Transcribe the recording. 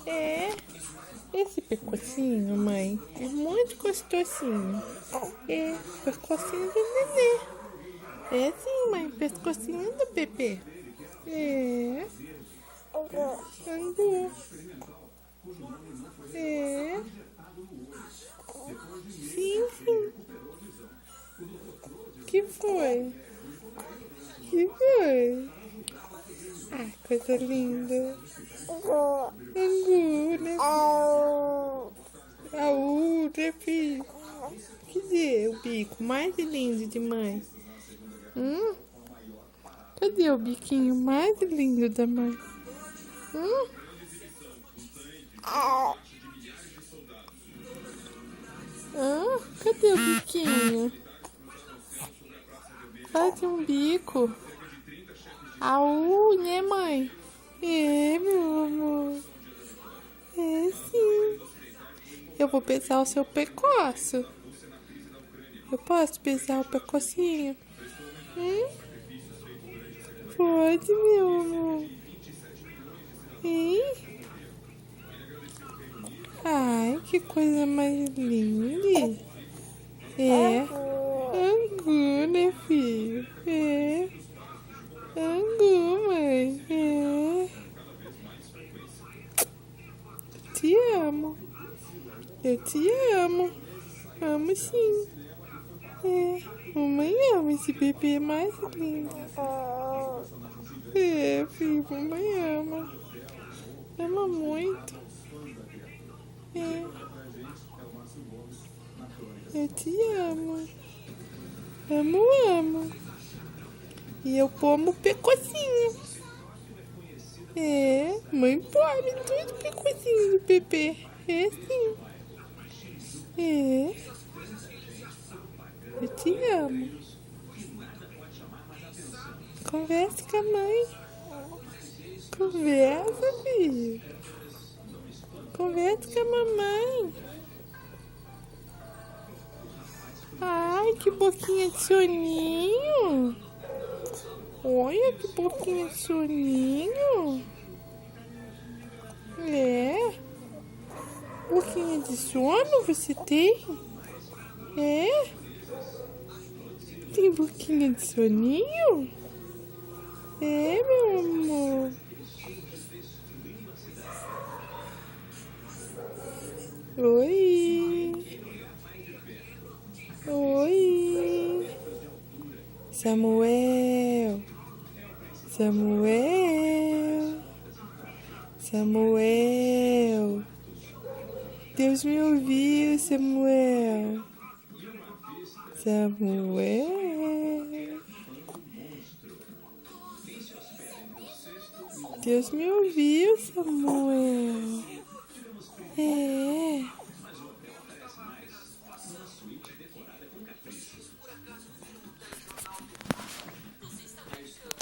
É. Esse pescocinho, mãe, é muito gostosinho. É, pescocinho do nenê. É sim, mãe, pescocinho do bebê. É. Angu. É. Sim, sim. Que foi? Que foi? Ah, coisa linda. Angu, né? Aú, né, filho? Cadê o bico mais lindo de mãe? Cadê o biquinho mais lindo da mãe? Hum? Cadê o biquinho? Faz um bico. Aú, né, mãe? É, meu amor. É, sim. Eu vou pesar o seu pescoço. Eu posso pesar o pescocinho? Pode, meu amor. Hein? Ai, que coisa mais linda. É. Angu, né, filho? É. Angu, mãe. É. Te amo. Eu te amo. Amo sim. É. Mamãe ama esse bebê mais lindo. É, filho, mamãe ama. Ama muito. É. Eu te amo. Amo, amo. E eu como pecocinho. É, mãe come tudo pecocinho do bebê. É sim. É. Eu te amo. Conversa com a mãe. Conversa, filho. Conversa com a mamãe. Ai, que boquinha de soninho. Olha que boquinha de soninho. É. Boquinha de sono você tem? É? Tem boquinha de soninho? É, meu amor. Oi. Oi. Samuel. Samuel. Samuel. Deus me ouviu, Samuel. Samuel. Deus me ouviu, Samuel. É.